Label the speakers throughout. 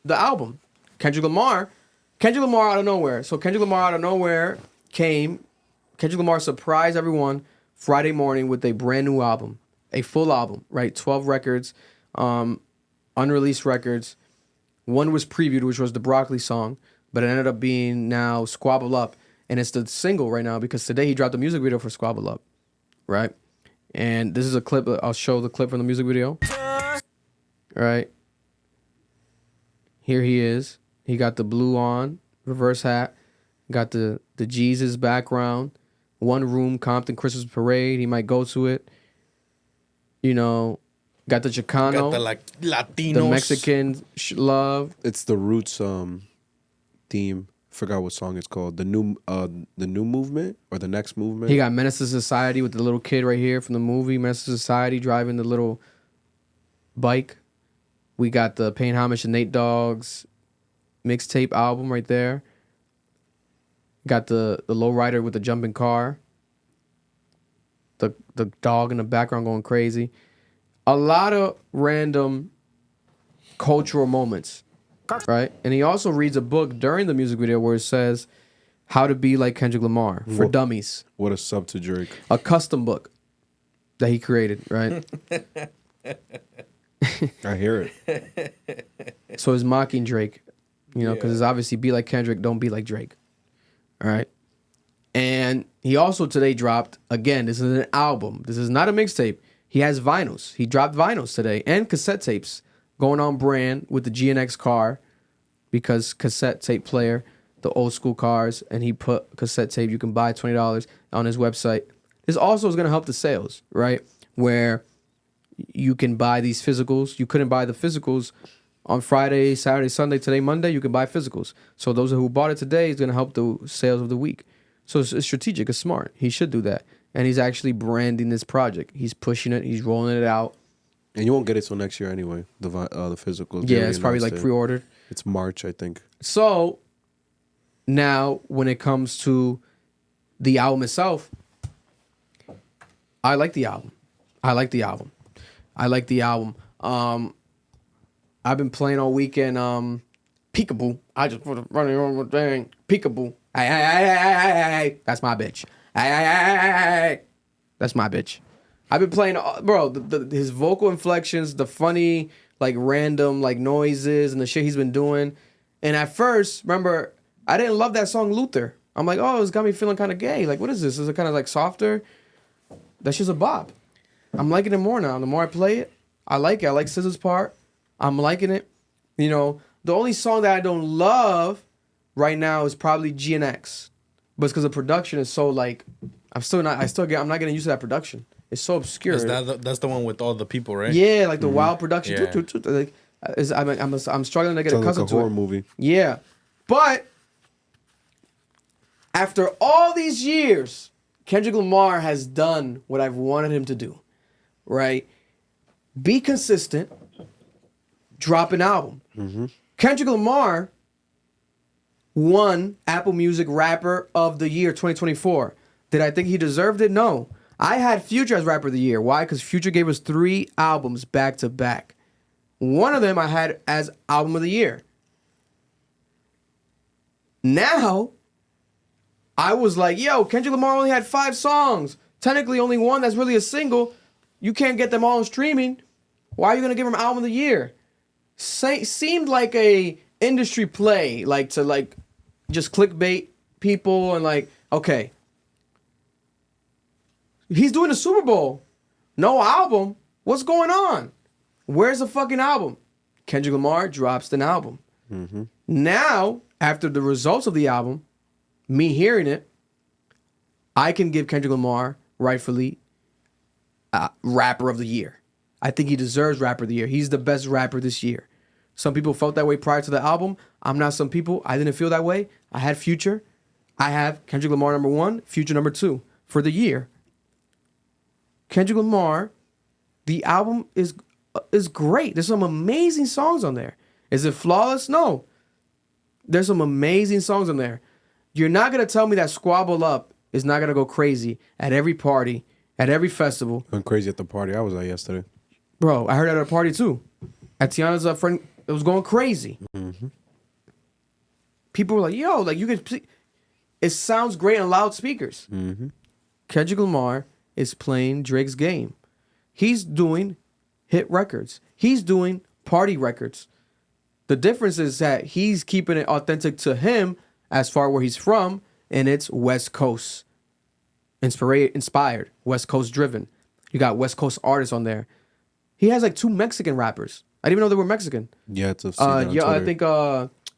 Speaker 1: The album, Kendrick Lamar out of nowhere. So Kendrick Lamar out of nowhere came. Kendrick Lamar surprised everyone Friday morning with a brand new album, a full album, right? 12 records, unreleased records. One was previewed, which was the Broccoli song, but it ended up being now Squabble Up. And it's the single right now because today he dropped a music video for Squabble Up, right? And this is a clip. I'll show the clip from the music video. All right. Here he is. He got the blue on, reverse hat. Got the Jesus background. One room, Compton Christmas Parade. He might go to it. You know, got the Chicano.
Speaker 2: Got the Latinos.
Speaker 1: The Mexican love.
Speaker 3: It's the Roots theme. Forgot what song it's called. The new movement or the next movement.
Speaker 1: He got Menace to Society with the little kid right here from the movie Menace to Society driving the little bike. We got the Paying Homage to Nate Dogg's mixtape album right there. Got the lowrider with the jumping car. The dog in the background going crazy. A lot of random cultural moments, right? And he also reads a book during the music video where it says how to be like Kendrick Lamar for dummies.
Speaker 3: What a sub to Drake.
Speaker 1: A custom book that he created, right?
Speaker 3: I hear it.
Speaker 1: So he's mocking Drake, you know, because it's obviously be like Kendrick, don't be like Drake. All right. And he also today dropped, again, this is an album. This is not a mixtape. He has vinyls. He dropped vinyls today and cassette tapes going on brand with the GNX car because cassette tape player, the old school cars, and he put cassette tape you can buy $20 on his website. This also is going to help the sales, right? Where you can buy these physicals. You couldn't buy the physicals on Friday, Saturday, Sunday, today, Monday. You can buy physicals. So those who bought it today is going to help the sales of the week. So it's strategic. It's smart. He should do that. And he's actually branding this project. He's pushing it. He's rolling it out.
Speaker 3: And you won't get it till next year anyway. The physicals.
Speaker 1: Yeah, it's probably like pre-ordered.
Speaker 3: It's March, I think.
Speaker 1: So now, when it comes to the album itself, I like the album. I've been playing all weekend. Peekaboo. I just put it running on my thing. Peekaboo. Hey. That's my bitch. Hey. That's my bitch. I've been playing, bro. His vocal inflections, the funny, like random, like noises, and the shit he's been doing. And at first, remember, I didn't love that song Luther. I'm like, oh, it's got me feeling kind of gay. Like, what is this? Is it kind of like softer? That's just a bop. I'm liking it more now. The more I play it, I like it. I like SZA's part. I'm liking it. You know, the only song that I don't love right now is probably GNX. But it's because the production is so like, I'm not getting used to that production. It's so obscure.
Speaker 2: That's the one with all the people, right?
Speaker 1: Yeah, like the wild production.
Speaker 2: Yeah.
Speaker 1: Like, I'm struggling to get accustomed to it.
Speaker 3: Like a horror movie.
Speaker 1: Yeah. But after all these years, Kendrick Lamar has done what I've wanted him to do, right? Be consistent, drop an album.
Speaker 3: Mm-hmm.
Speaker 1: Kendrick Lamar won Apple Music Rapper of the Year 2024. Did I think he deserved it? No. I had Future as Rapper of the Year. Why? Because Future gave us 3 albums back to back. One of them I had as Album of the Year. Now, I was like, yo, Kendrick Lamar only had 5 songs. Technically only one that's really a single. You can't get them all on streaming. Why are you going to give him Album of the Year? Seemed like a industry play, like to like just clickbait people and like, okay. He's doing a Super Bowl. No album. What's going on? Where's the fucking album? Kendrick Lamar drops an album.
Speaker 3: Mm-hmm.
Speaker 1: Now, after the results of the album, me hearing it, I can give Kendrick Lamar, rightfully, Rapper of the Year. I think he deserves Rapper of the Year. He's the best rapper this year. Some people felt that way prior to the album. I'm not some people. I didn't feel that way. I had Future. I have Kendrick Lamar number 1, Future number 2 for the year. Kendrick Lamar, the album is great. There's some amazing songs on there. Is it flawless? No. There's some amazing songs on there. You're not going to tell me that Squabble Up is not going to go crazy at every party, at every festival.
Speaker 3: Went crazy at the party I was at yesterday.
Speaker 1: Bro, I heard it at a party too. Atiana's friend, it was going crazy.
Speaker 3: Mm-hmm.
Speaker 1: People were like, yo, like you could, it sounds great on loudspeakers.
Speaker 3: Mm-hmm.
Speaker 1: Kendrick Lamar is playing Drake's game. He's doing hit records. He's doing party records. The difference is that he's keeping it authentic to him as far where he's from, and it's West Coast inspired, West Coast driven. You got West Coast artists on there. He has like 2 Mexican rappers. I didn't even know they were Mexican.
Speaker 3: Yeah, it's
Speaker 1: I think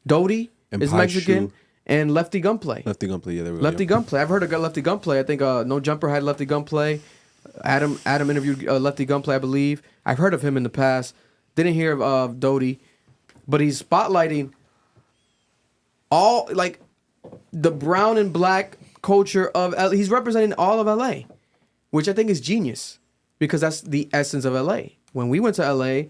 Speaker 1: Dodie
Speaker 3: And
Speaker 1: is
Speaker 3: Pai
Speaker 1: Mexican,
Speaker 3: Shu.
Speaker 1: and Lefty Gunplay.
Speaker 3: Lefty Gunplay, yeah, there we go.
Speaker 1: Lefty Gunplay. I've heard of Lefty Gunplay. I think No Jumper had Lefty Gunplay. Adam interviewed Lefty Gunplay, I believe. I've heard of him in the past. Didn't hear of Dodie, but he's spotlighting all like the brown and black culture of LA. He's representing all of LA, which I think is genius because that's the essence of LA. When we went to LA,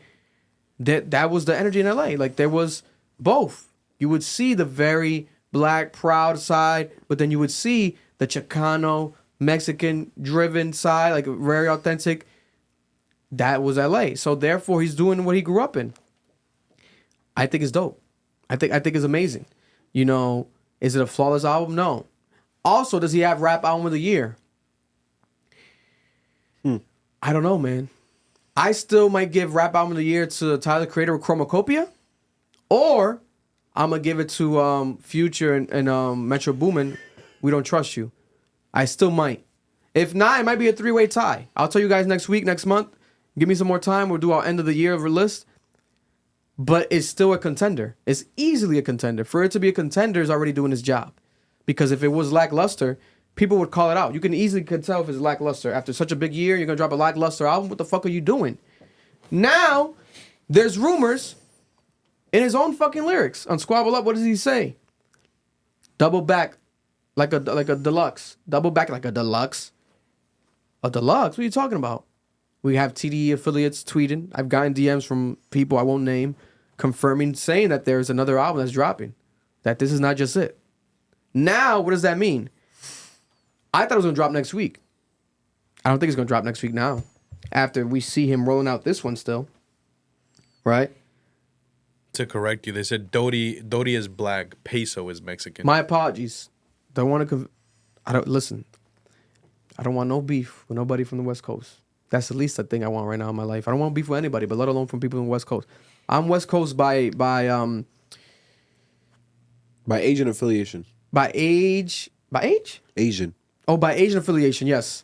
Speaker 1: that was the energy in LA. Like there was both. You would see the very black, proud side, but then you would see the Chicano, Mexican-driven side, like very authentic. That was LA. So therefore, he's doing what he grew up in. I think it's dope. I think it's amazing. You know, is it a flawless album? No. Also, does he have rap album of the year? I don't know, man. I still might give rap album of the year to Tyler Creator with Chromacopia, or I'm gonna give it to Future and Metro Boomin. We Don't Trust You. I still might. If not, it might be a 3-way tie. I'll tell you guys next week, next month. Give me some more time. We'll do our end of the year list. But it's still a contender. It's easily a contender. For it to be a contender, is already doing his job. Because if it was lackluster, people would call it out. You can easily tell if it's lackluster. After such a big year, you're going to drop a lackluster album. What the fuck are you doing? Now, there's rumors in his own fucking lyrics. On Squabble Up, what does he say? Double back like a deluxe. Double back like a deluxe. A deluxe? What are you talking about? We have TDE affiliates tweeting. I've gotten DMs from people I won't name confirming, saying that there's another album that's dropping. That this is not just it. Now, what does that mean? I thought it was going to drop next week. I don't think it's going to drop next week now. After we see him rolling out this one still. Right?
Speaker 2: To correct you, they said Dodie is black, Peso is Mexican.
Speaker 1: My apologies. Don't want to... Listen. I don't want no beef with nobody from the West Coast. That's the least thing I want right now in my life. I don't want beef with anybody, but let alone from people in the West Coast. I'm West Coast by
Speaker 3: Asian affiliation.
Speaker 1: By age?
Speaker 3: Asian.
Speaker 1: Oh, by Asian affiliation, yes.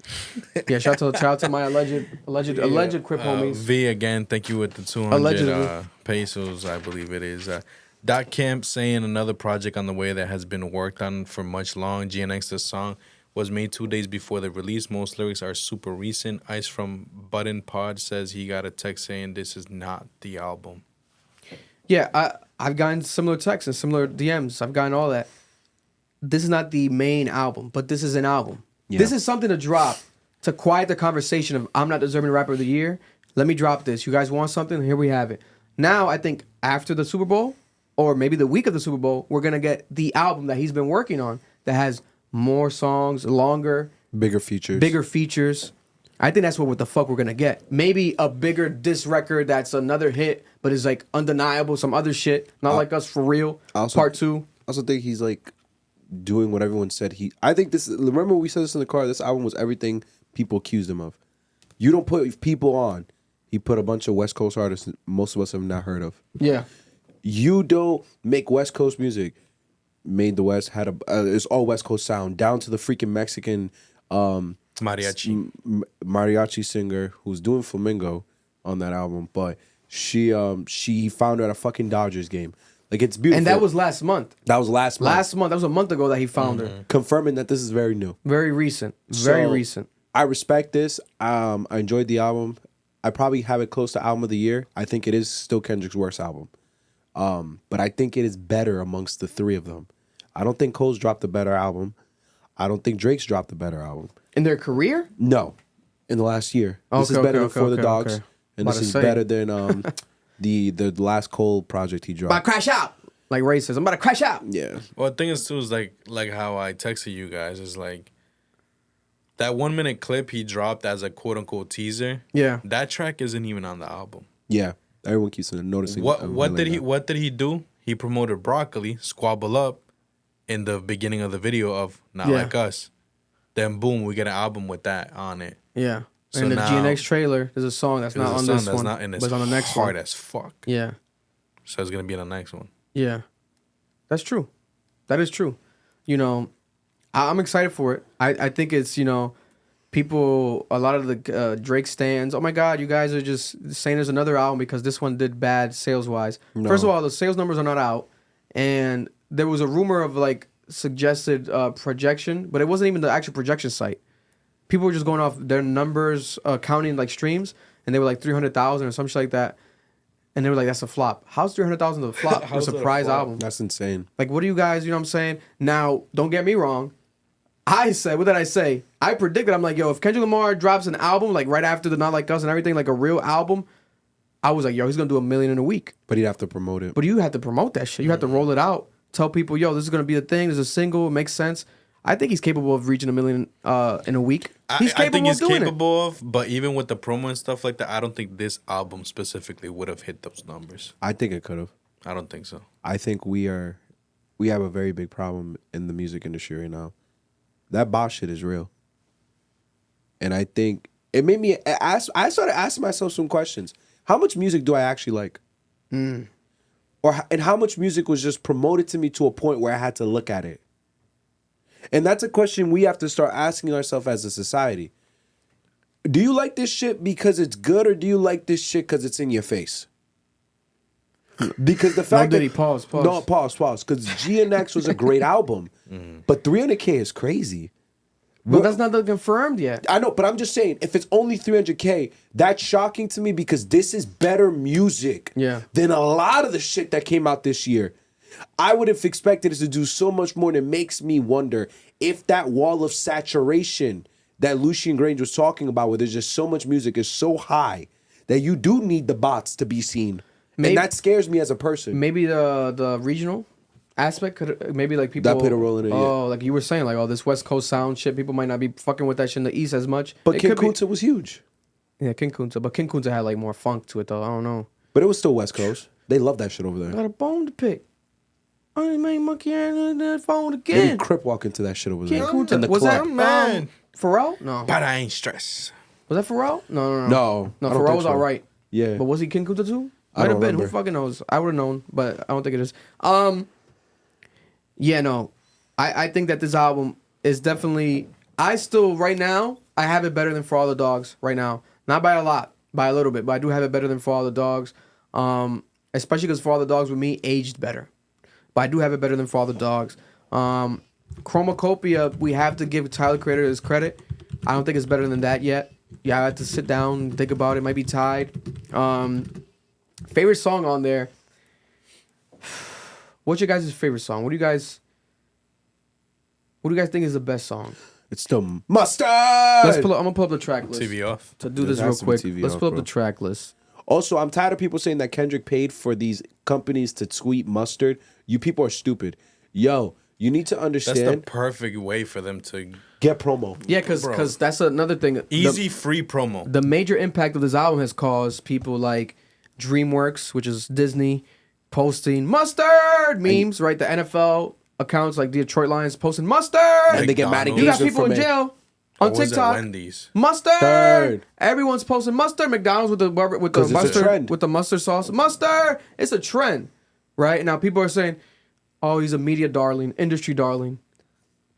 Speaker 1: Yeah, shout out to my alleged Crip homies.
Speaker 2: V again, thank you with the 200
Speaker 1: Allegedly.
Speaker 2: pesos, I believe it is. Doc Kemp saying another project on the way that has been worked on for much long. GNX, the song was made 2 days before the release. Most lyrics are super recent. Ice from Button Pod says he got a text saying this is not the album.
Speaker 1: Yeah, I've gotten similar texts and similar DMs. I've gotten all that. This is not the main album, but this is an album.
Speaker 3: Yeah.
Speaker 1: This is something to drop to quiet the conversation of I'm not deserving rapper of the year. Let me drop this. You guys want something? Here we have it. Now, I think after the Super Bowl, or maybe the week of the Super Bowl, we're going to get the album that he's been working on that has more songs, longer.
Speaker 3: Bigger features.
Speaker 1: I think that's what the fuck we're going to get. Maybe a bigger diss record that's another hit, but is like undeniable, some other shit. Not like us for real. Part 2.
Speaker 3: I also think he's like doing what everyone said I think this, remember we said this in the car, this album was everything people accused him of. You don't put people on. He put a bunch of West Coast artists most of us have not heard of.
Speaker 1: Yeah.
Speaker 3: You don't make West Coast music. Made the West, had it's all West Coast sound, down to the freaking Mexican mariachi singer who's doing Flamingo on that album, but she found her at a fucking Dodgers game. Like, it's beautiful.
Speaker 1: And that was last month.
Speaker 3: That was last month.
Speaker 1: That was a month ago that he found her.
Speaker 3: Confirming that this is very new.
Speaker 1: Very recent. Very recent.
Speaker 3: I respect this. I enjoyed the album. I probably have it close to album of the year. I think it is still Kendrick's worst album. But I think it is better amongst the three of them. I don't think Cole's dropped a better album. I don't think Drake's dropped a better album.
Speaker 1: In their career?
Speaker 3: No. In the last year. This is better than For the Dogs.
Speaker 1: Okay.
Speaker 3: And this is better than the last Cole project he dropped.
Speaker 1: About to crash out. Like Ray says, I'm about to crash out.
Speaker 3: Yeah.
Speaker 2: Well, the thing is, too, is like how I texted you guys, is like that 1 minute clip he dropped as a quote unquote teaser.
Speaker 1: Yeah.
Speaker 2: That track isn't even on the album.
Speaker 3: Yeah. Everyone keeps noticing.
Speaker 2: What did he do? He promoted Broccoli, Squabble Up, in the beginning of the video of Not Like Us. Then boom, we get an album with that on it.
Speaker 1: Yeah.
Speaker 2: So
Speaker 1: and the
Speaker 2: now,
Speaker 1: GNX trailer, there's a song that's not on this one,
Speaker 2: not, and
Speaker 1: but it's on the next
Speaker 2: hard
Speaker 1: one.
Speaker 2: as fuck.
Speaker 1: Yeah.
Speaker 2: So it's gonna be on the next one.
Speaker 1: Yeah. That's true. That is true. You know, I'm excited for it. I think it's, you know, people, a lot of the Drake stands, oh my God, you guys are just saying there's another album because this one did bad sales-wise. No. First of all, the sales numbers are not out. And there was a rumor of, like, suggested projection, but it wasn't even the actual projection site. People were just going off their numbers, counting, like, streams, and they were, like, 300,000 or some shit like that. And they were like, that's a flop. How's 300,000 a flop for a surprise album?
Speaker 3: That's insane.
Speaker 1: Like, what do you guys, you know what I'm saying? Now, don't get me wrong. I said, what did I say? I predicted, I'm like, yo, if Kendrick Lamar drops an album, like, right after the Not Like Us and everything, like a real album, I was like, yo, he's going to do $1 million in a week.
Speaker 3: But he'd have to promote it.
Speaker 1: But you have to promote that shit. You have to roll it out. Tell people, yo, this is going to be the thing. There's a single. It makes sense. I think he's capable of reaching $1 million in a week. He's capable of doing it.
Speaker 2: But even with the promo and stuff like that, I don't think this album specifically would have hit those numbers.
Speaker 3: I think it could have.
Speaker 2: I don't think so.
Speaker 3: I think we have a very big problem in the music industry right now. That boss shit is real. And I think it made me I started asking myself some questions. How much music do I actually like? And how much music was just promoted to me to a point where I had to look at it? And that's a question we have to start asking ourselves as a society. Do you like this shit because it's good, or do you like this shit because it's in your face? Because the fact that...
Speaker 1: Pause.
Speaker 3: No, pause. Because GNX was a great album. But 300K is crazy.
Speaker 1: But that's not confirmed yet.
Speaker 3: I know, but I'm just saying, if it's only 300K, that's shocking to me because this is better music than a lot of the shit that came out this year. I would have expected it to do so much more, and it makes me wonder if that wall of saturation that Lucien Grange was talking about, where there's just so much music, is so high that you do need the bots to be seen. Maybe, and that scares me as a person.
Speaker 1: Maybe the regional aspect could, maybe like people
Speaker 3: that played a role in it.
Speaker 1: Like you were saying, like, this West Coast sound shit, people might not be fucking with that shit in the East as much.
Speaker 3: But King Kunta was huge.
Speaker 1: Yeah, King Kunta, but King Kunta had like more funk to it though. I don't know.
Speaker 3: But it was still West Coast. They love that shit over there.
Speaker 1: Got a bone to pick. I made monkey on the phone again.
Speaker 3: Maybe Crip walk into that shit over there.
Speaker 1: King Kunta.
Speaker 3: In the
Speaker 1: Was
Speaker 3: club.
Speaker 1: that man? Pharrell? No.
Speaker 2: But I ain't stressed.
Speaker 1: Was that Pharrell? No.
Speaker 3: No,
Speaker 1: Pharrell was all right.
Speaker 3: Yeah.
Speaker 1: But was he King Kunta too?
Speaker 3: I
Speaker 1: Might
Speaker 3: don't
Speaker 1: have been.
Speaker 3: remember.
Speaker 1: Who fucking knows? I would have known, but I don't think it is. Yeah, no. I think that this album is definitely... I still, right now, I have it better than For All the Dogs right now. Not by a lot, by a little bit, but I do have it better than For All the Dogs. Especially because For All the Dogs with me aged better. But I do have it better than For All the Dogs. Chromacopia, we have to give Tyler Creator his credit. I don't think it's better than that yet. Yeah, I have to sit down and think about it. It might be tied. Favorite song on there. What's your guys' favorite song? What do you guys think is the best song?
Speaker 3: It's still Mustard.
Speaker 1: I'm gonna pull up the track list.
Speaker 2: TV off.
Speaker 1: To do this real quick. Let's pull up the track list.
Speaker 3: Also, I'm tired of people saying that Kendrick paid for these companies to tweet Mustard. You people are stupid. Yo, you need to understand.
Speaker 2: That's the perfect way for them to
Speaker 3: get promo.
Speaker 1: Yeah, because that's another thing.
Speaker 2: Easy, free promo.
Speaker 1: The major impact of this album has caused people like DreamWorks, which is Disney, posting Mustard memes, right? The NFL accounts like the Detroit Lions posting Mustard.
Speaker 3: And they get mad
Speaker 1: You got people in jail on TikTok.
Speaker 2: Wendy's.
Speaker 1: Mustard. Everyone's posting Mustard. McDonald's with the mustard sauce. Mustard. It's a trend, right? Now people are saying, "Oh, he's a media darling, industry darling."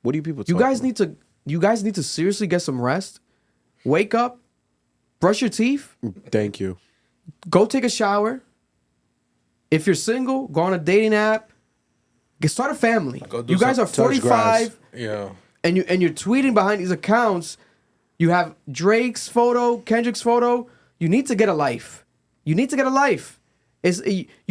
Speaker 3: What do you people?
Speaker 1: You guys need to seriously get some rest. Wake up, brush your teeth.
Speaker 3: Thank you.
Speaker 1: Go take a shower. If you're single, go on a dating app. Start a family. You guys are 45.
Speaker 2: Yeah.
Speaker 1: And you're tweeting behind these accounts. You have Drake's photo, Kendrick's photo. You need to get a life. You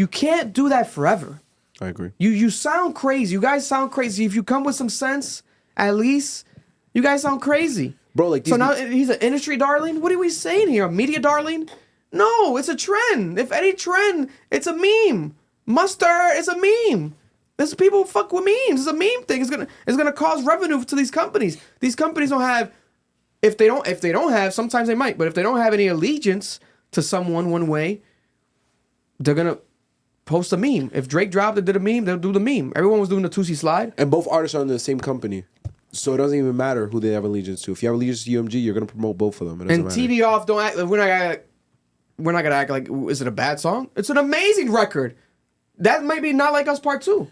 Speaker 1: can't do that forever.
Speaker 3: I agree.
Speaker 1: You sound crazy. You guys sound crazy. If you come with some sense, at least, you guys sound crazy.
Speaker 3: Bro, like these
Speaker 1: so now he's an industry darling? What are we saying here? A media darling? No, it's a trend. If any trend, it's a meme. Mustard is a meme. There's people who fuck with memes. It's a meme thing. It's gonna cause revenue to these companies. These companies don't have, if they don't have, sometimes they might, but if they don't have any allegiance to someone one way, they're gonna post a meme. If Drake dropped and did a meme, they'll do the meme. Everyone was doing the Tusi slide.
Speaker 3: And both artists are under the same company. So it doesn't even matter who they have allegiance to. If you have allegiance to UMG, you're going to promote both of them.
Speaker 1: And TV Off, don't act, we're not gonna act like, is it a bad song? It's an amazing record. That might be Not Like Us Part 2.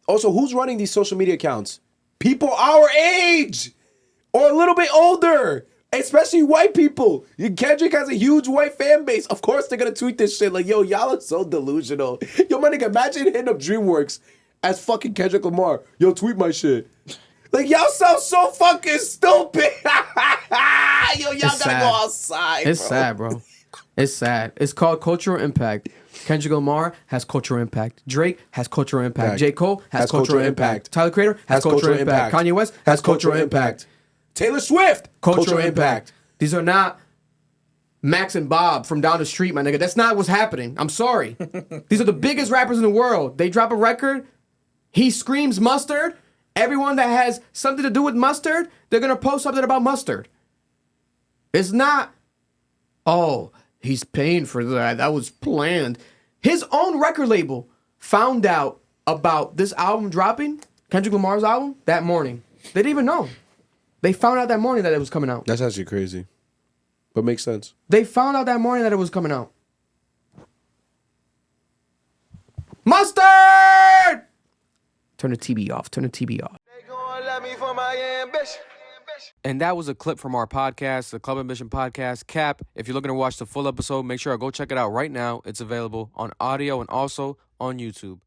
Speaker 3: Also, who's running these social media accounts? People our age or a little bit older, especially white people. Kendrick has a huge white fan base. Of course, they're going to tweet this shit like, yo, y'all are so delusional. Yo, my nigga, imagine hitting up DreamWorks as fucking Kendrick Lamar. Yo, tweet my shit. Like, y'all sound so fucking stupid. Yo, y'all gotta go outside,
Speaker 1: It's sad, bro. It's sad. It's called cultural impact. Kendrick Lamar has cultural impact. Drake has cultural impact. J. Cole has cultural impact. Tyler Creator has cultural impact. Kanye West has cultural impact.
Speaker 3: Taylor Swift,
Speaker 1: Cultural impact. These are not Max and Bob from down the street, my nigga. That's not what's happening. I'm sorry. These are the biggest rappers in the world. They drop a record. He screams mustard. Everyone that has something to do with mustard, they're going to post something about mustard. It's not, oh, he's paying for that. That was planned. His own record label found out about this album dropping, Kendrick Lamar's album, that morning. They didn't even know. They found out that morning that it was coming out.
Speaker 3: That's actually crazy. But makes sense.
Speaker 1: They found out that morning that it was coming out. Mustard! Turn the TV off. Turn the TV off. And that was a clip from our podcast, the Club Ambition podcast, Cap. If you're looking to watch the full episode, make sure to go check it out right now. It's available on audio and also on YouTube.